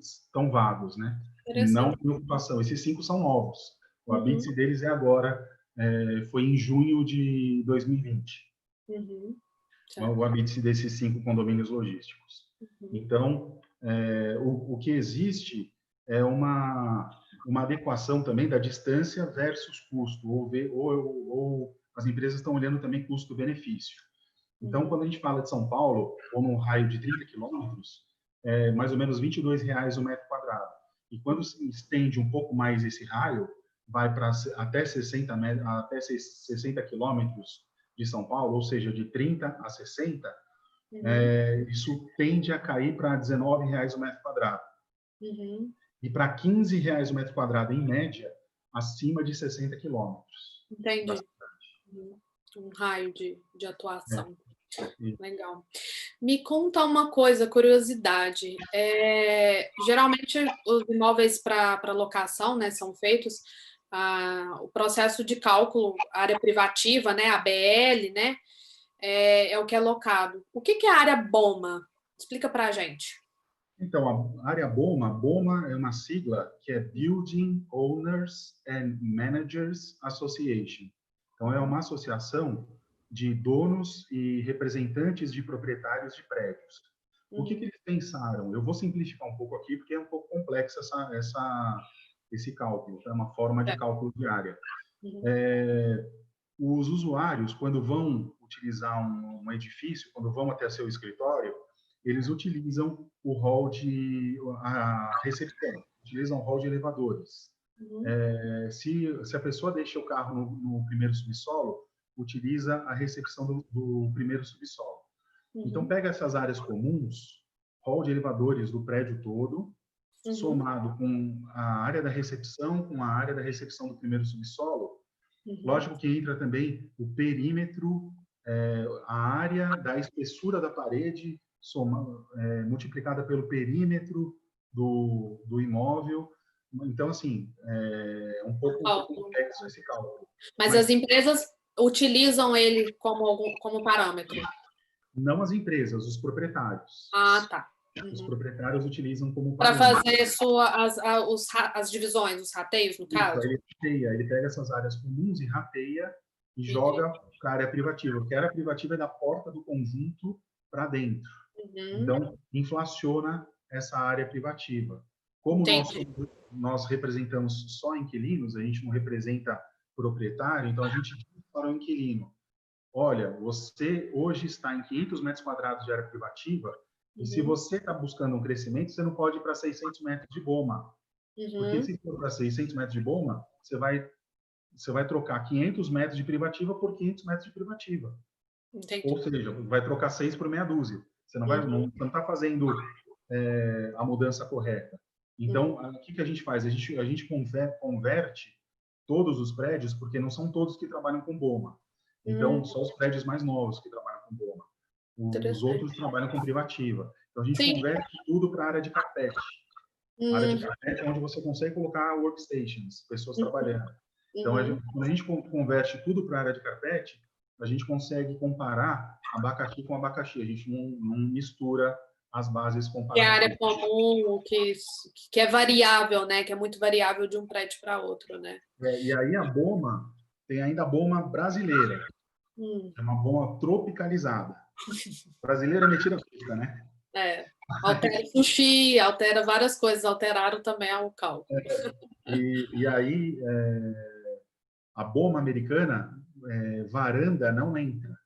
[SPEAKER 3] estão vagos, né? Não em ocupação. Esses 5 são novos. O habite deles é agora, foi em junho de 2020. O habite desses 5 condomínios logísticos. Então, o que existe é uma adequação também da distância versus custo, ou as empresas estão olhando também custo-benefício. Então, quando a gente fala de São Paulo, ou num raio de 30 quilômetros, é mais ou menos R$22 o metro quadrado. E quando se estende um pouco mais esse raio, vai para até 60 quilômetros de São Paulo, ou seja, de 30 a 60, isso tende a cair para R$19 o metro quadrado. E para R$15 o metro quadrado, em média, acima de 60 quilômetros.
[SPEAKER 2] Entendi. Um raio de atuação. Legal. Me conta uma coisa, curiosidade. Geralmente, os imóveis para locação, né, são feitos o processo de cálculo, área privativa, né, ABL, né, é o que é locado. O que é a área BOMA? Explica para a gente.
[SPEAKER 3] Então, a área BOMA é uma sigla que é Building Owners and Managers Association. Então, é uma associação de donos e representantes de proprietários de prédios. O que eles pensaram? Eu vou simplificar um pouco aqui, porque é um pouco complexo esse cálculo, é uma forma de cálculo de área. Os usuários, quando vão utilizar um edifício, quando vão até seu escritório, eles utilizam a recepção, utilizam o hall de elevadores. Se a pessoa deixa o carro no primeiro subsolo, utiliza a recepção do primeiro subsolo. Então, pega essas áreas comuns, hall de elevadores do prédio todo, somado com a área da recepção, com a área da recepção do primeiro subsolo. Lógico que entra também o perímetro, a área da espessura da parede, multiplicada pelo perímetro do imóvel. Então, assim, é um pouco complexo esse cálculo.
[SPEAKER 2] Mas as empresas utilizam ele como parâmetro?
[SPEAKER 3] Não as empresas, os proprietários.
[SPEAKER 2] Ah, tá.
[SPEAKER 3] Os proprietários utilizam como
[SPEAKER 2] parâmetro. Para fazer as divisões, os rateios, no caso?
[SPEAKER 3] Ele pega essas áreas comuns e rateia e joga para a área privativa, porque a área privativa é da porta do conjunto para dentro. Então, inflaciona essa área privativa. Como nós representamos só inquilinos, a gente não representa proprietário, então a gente diz para o inquilino: olha, você hoje está em 500 metros quadrados de área privativa, e se você está buscando um crescimento, você não pode ir para 600 metros de BOMA. Porque se for para 600 metros de BOMA, você vai você vai trocar 500 metros de privativa por 500 metros de privativa.
[SPEAKER 2] Entendi.
[SPEAKER 3] Ou seja, vai trocar 6 por meia dúzia. Você não está fazendo a mudança correta. Então, o que a gente faz? A gente converte todos os prédios, porque não são todos que trabalham com BOMA. Então, só os prédios mais novos que trabalham com BOMA. Os outros trabalham com privativa. Então, a gente converte tudo para a área de carpete. A área de carpete é onde você consegue colocar workstations, pessoas trabalhando. Então, quando a gente converte tudo para a área de carpete, a gente consegue comparar abacaxi com abacaxi. A gente não mistura as bases comparadas.
[SPEAKER 2] Que é a área comum, que é variável, né? Que é muito variável de um prédio para outro, né?
[SPEAKER 3] E aí a BOMA, tem ainda a BOMA brasileira. É uma BOMA tropicalizada. Brasileira é metida fresca, né?
[SPEAKER 2] Altera sushi, altera várias coisas, alteraram também o cálculo.
[SPEAKER 3] E aí, a BOMA americana, varanda não entra.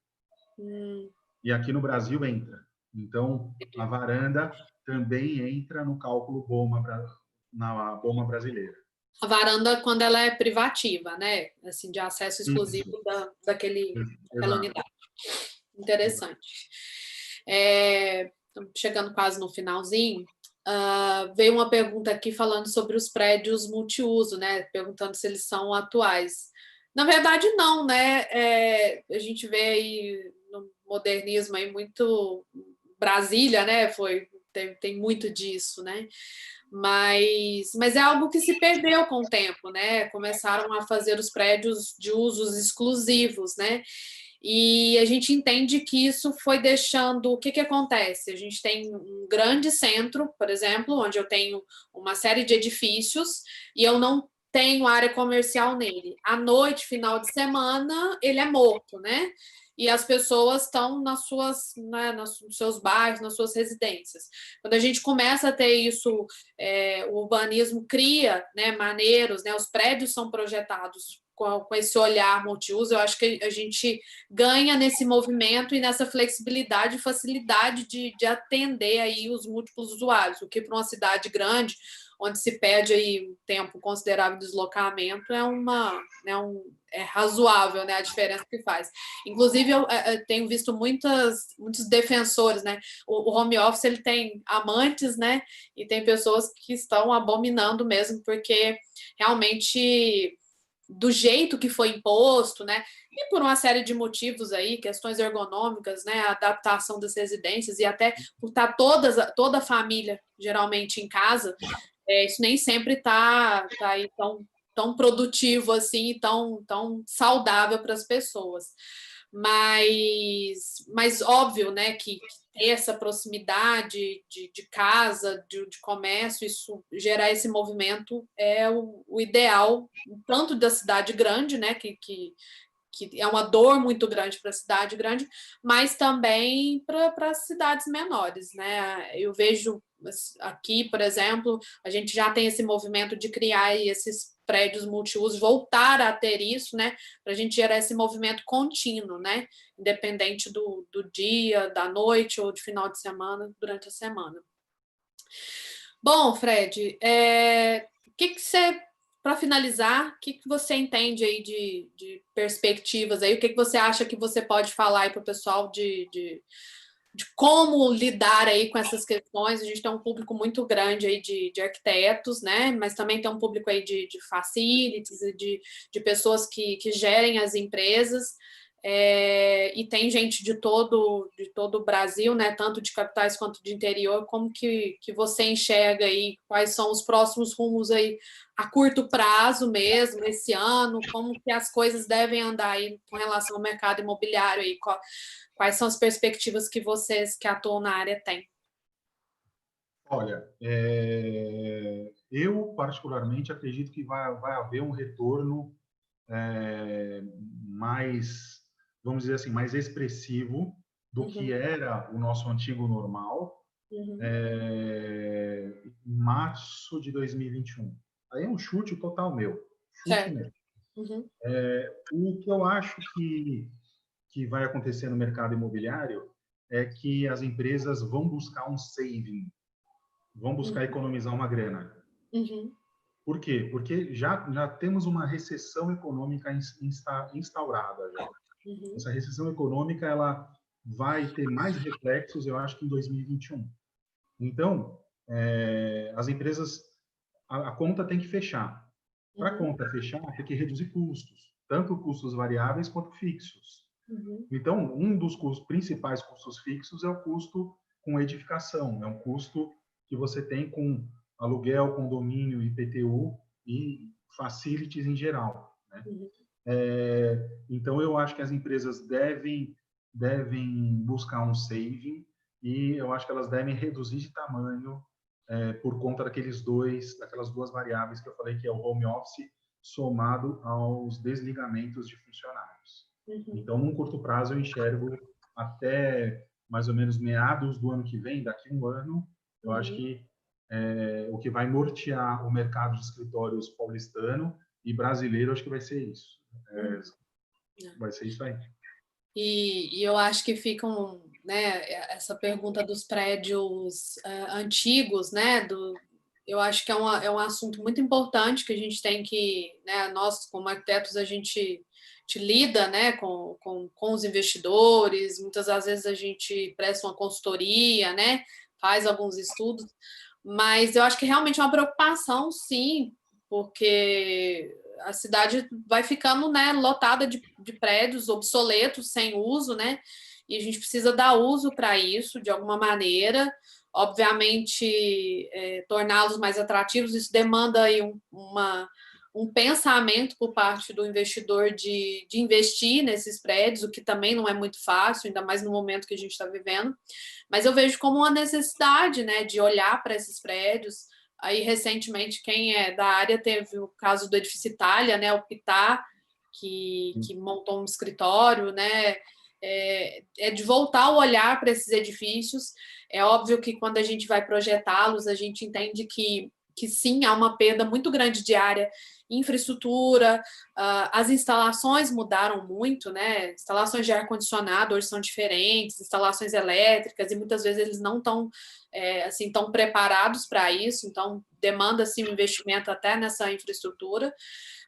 [SPEAKER 3] E aqui no Brasil entra. Então, a varanda também entra no cálculo BOMA, na BOMA brasileira.
[SPEAKER 2] A varanda, quando ela é privativa, né? Assim, de acesso exclusivo daquela unidade. Interessante. Chegando quase no finalzinho, veio uma pergunta aqui falando sobre os prédios multiuso, né? Perguntando se eles são atuais. Na verdade, não, né? A gente vê aí no modernismo aí muito Brasília, né? Tem muito disso, né? Mas é algo que se perdeu com o tempo, né? Começaram a fazer os prédios de usos exclusivos, né? E a gente entende que isso foi deixando. O que acontece? A gente tem um grande centro, por exemplo, onde eu tenho uma série de edifícios e eu não tenho área comercial nele. À noite, final de semana, ele é morto, né? E as pessoas estão nas nos seus bairros, nas suas residências. Quando a gente começa a ter isso, o urbanismo cria, né, maneiros, né, os prédios são projetados com esse olhar multiuso, eu acho que a gente ganha nesse movimento e nessa flexibilidade e facilidade de atender aí os múltiplos usuários, o que para uma cidade grande, onde se pede aí um tempo considerável de deslocamento, é razoável, né, a diferença que faz. Inclusive, eu tenho visto muitos defensores, né? O home office ele tem amantes, né? E tem pessoas que estão abominando mesmo, porque realmente do jeito que foi imposto, né? E por uma série de motivos aí, questões ergonômicas, né? A adaptação das residências e até por estar toda a família geralmente em casa, isso nem sempre está aí tão produtivo assim, tão saudável para as pessoas. Mas óbvio, né, que ter essa proximidade de casa, de comércio, isso gerar esse movimento é o ideal, tanto da cidade grande, né, que é uma dor muito grande para a cidade grande, mas também para as cidades menores, né? Eu vejo aqui, por exemplo, a gente já tem esse movimento de criar esses prédios multiusos, voltar a ter isso, né? Para a gente gerar esse movimento contínuo, né? Independente do dia, da noite ou de final de semana, durante a semana. Bom, Fred, o que você... Para finalizar, o que você entende aí de perspectivas aí? O que você acha que você pode falar aí para o pessoal de como lidar aí com essas questões? A gente tem um público muito grande aí de arquitetos, né? Mas também tem um público aí de facilities e de pessoas que gerem as empresas. E tem gente de todo o Brasil, né? Tanto de capitais quanto de interior. Como que você enxerga aí? Quais são os próximos rumos aí a curto prazo mesmo, esse ano? Como que as coisas devem andar aí com relação ao mercado imobiliário aí? Quais são as perspectivas que vocês que atuam na área têm?
[SPEAKER 3] Olha, eu particularmente acredito que vai haver um retorno mais, vamos dizer assim, mais expressivo do que era o nosso antigo normal em março de 2021. Aí é um chute total meu. Chute meu. O que eu acho que vai acontecer no mercado imobiliário é que as empresas vão buscar um saving, vão buscar economizar uma grana. Por quê? Porque já temos uma recessão econômica instaurada já. Essa recessão econômica ela vai ter mais reflexos, eu acho, que em 2021. Então, as empresas, a conta tem que fechar. Para a conta fechar, tem que reduzir custos, tanto custos variáveis quanto fixos. Então, um dos principais custos fixos é o custo com edificação, é um custo que você tem com aluguel, condomínio, IPTU e facilities em geral, né? Então, eu acho que as empresas devem buscar um saving e eu acho que elas devem reduzir de tamanho por conta daquelas duas variáveis que eu falei, que é o home office somado aos desligamentos de funcionários. Então, num curto prazo, eu enxergo até mais ou menos meados do ano que vem, daqui a um ano, eu acho que o que vai nortear o mercado de escritórios paulistano e brasileiro, acho que vai ser isso. Vai ser isso aí.
[SPEAKER 2] E eu acho que ficam, né, essa pergunta dos prédios antigos, né, eu acho que é um assunto muito importante que a gente tem que, né, nós como arquitetos a gente lida, né, com os investidores, muitas das vezes a gente presta uma consultoria, né, faz alguns estudos, mas eu acho que realmente é uma preocupação, sim, porque a cidade vai ficando, né, lotada de prédios obsoletos, sem uso, né? E a gente precisa dar uso para isso de alguma maneira. Obviamente, torná-los mais atrativos, isso demanda aí um pensamento por parte do investidor de investir nesses prédios, o que também não é muito fácil, ainda mais no momento que a gente está vivendo. Mas eu vejo como uma necessidade, né, de olhar para esses prédios. Aí, recentemente, quem é da área teve o caso do Edifício Itália, né, o Pitá, que montou um escritório, né, de voltar o olhar para esses edifícios. É óbvio que quando a gente vai projetá-los, a gente entende que sim, há uma perda muito grande de área, infraestrutura, as instalações mudaram muito, né? Instalações de ar-condicionado hoje são diferentes, instalações elétricas, e muitas vezes eles não estão assim, tão preparados para isso, então demanda assim, um investimento até nessa infraestrutura.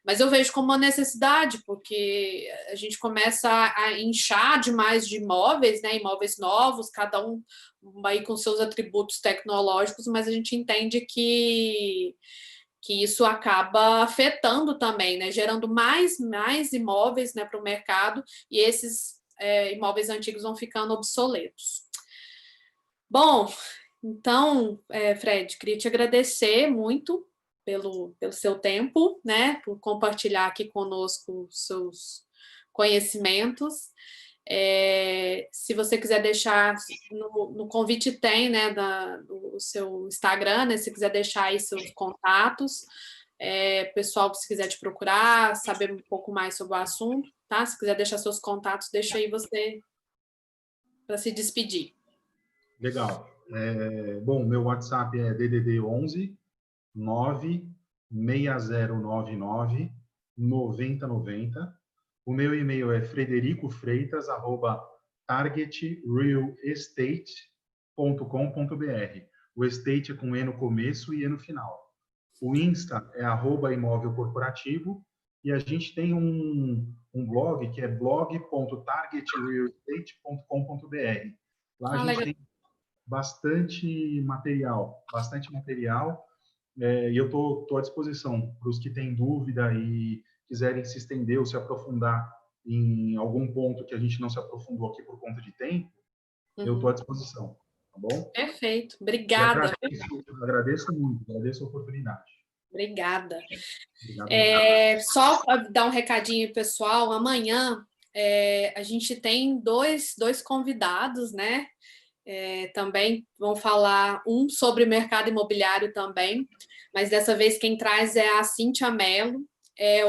[SPEAKER 2] Mas eu vejo como uma necessidade, porque a gente começa a inchar demais de imóveis, né? Imóveis novos, cada um aí com seus atributos tecnológicos, mas a gente entende que isso acaba afetando também, né? Gerando mais imóveis, né, para o mercado, e esses imóveis antigos vão ficando obsoletos. Bom, então, Fred, queria te agradecer muito pelo seu tempo, né, por compartilhar aqui conosco os seus conhecimentos. Se você quiser deixar no convite tem, né, do seu Instagram, né, se quiser deixar aí seus contatos, pessoal, se quiser te procurar, saber um pouco mais sobre o assunto, tá? Se quiser deixar seus contatos, deixa aí você para se despedir.
[SPEAKER 3] Legal. Bom, meu WhatsApp é DDD 11 96099 9090. O meu e-mail é frederico.freitas@targetrealestate.com.br. O estate é com E no começo e E no final. O Insta é @imóvel corporativo e a gente tem um blog que é blog.targetrealestate.com.br. Lá a gente tem bastante material. E eu estou à disposição para os que têm dúvida e quiserem se estender ou se aprofundar em algum ponto que a gente não se aprofundou aqui por conta de tempo, eu estou à disposição, tá bom?
[SPEAKER 2] Perfeito, obrigada.
[SPEAKER 3] Agradeço muito, agradeço a oportunidade.
[SPEAKER 2] Obrigada. Só para dar um recadinho pessoal, amanhã a gente tem dois convidados, né? Também vão falar um sobre mercado imobiliário também, mas dessa vez quem traz é a Cíntia Mello,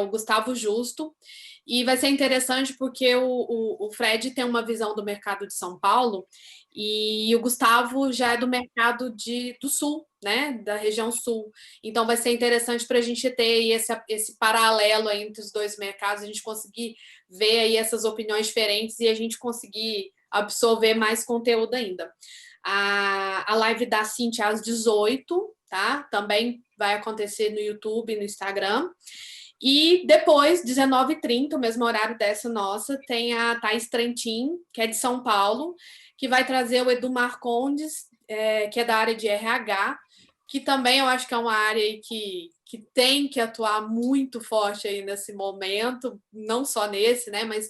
[SPEAKER 2] o Gustavo Justo, e vai ser interessante porque o Fred tem uma visão do mercado de São Paulo e o Gustavo já é do mercado do Sul, né, da região Sul. Então vai ser interessante para a gente ter aí esse paralelo aí entre os dois mercados, a gente conseguir ver aí essas opiniões diferentes e a gente conseguir absorver mais conteúdo ainda. A live da Cíntia às 18, tá? Também vai acontecer no YouTube e no Instagram. E depois, 19h30, o mesmo horário dessa nossa, tem a Thaís Trentin, que é de São Paulo, que vai trazer o Edu Marcondes, que é da área de RH, que também eu acho que é uma área aí que tem que atuar muito forte aí nesse momento, não só nesse, né, mas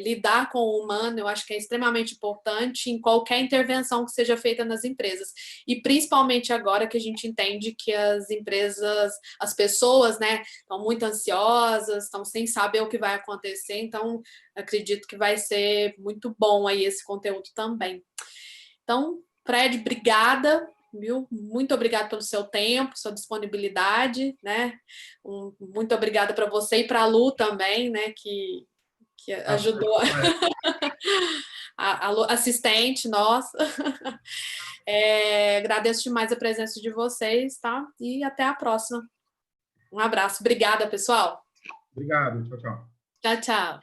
[SPEAKER 2] lidar com o humano, eu acho que é extremamente importante em qualquer intervenção que seja feita nas empresas. E principalmente agora que a gente entende que as empresas, as pessoas, né, estão muito ansiosas, estão sem saber o que vai acontecer, então acredito que vai ser muito bom aí esse conteúdo também. Então, Fred, obrigada, viu? Muito obrigada pelo seu tempo, sua disponibilidade, né? Muito obrigada para você e para a Lu também, né? Que ajudou a Lu, assistente nossa. Agradeço demais a presença de vocês, tá? E até a próxima. Um abraço. Obrigada, pessoal.
[SPEAKER 3] Obrigado. Tchau, tchau.
[SPEAKER 2] Tchau, tchau.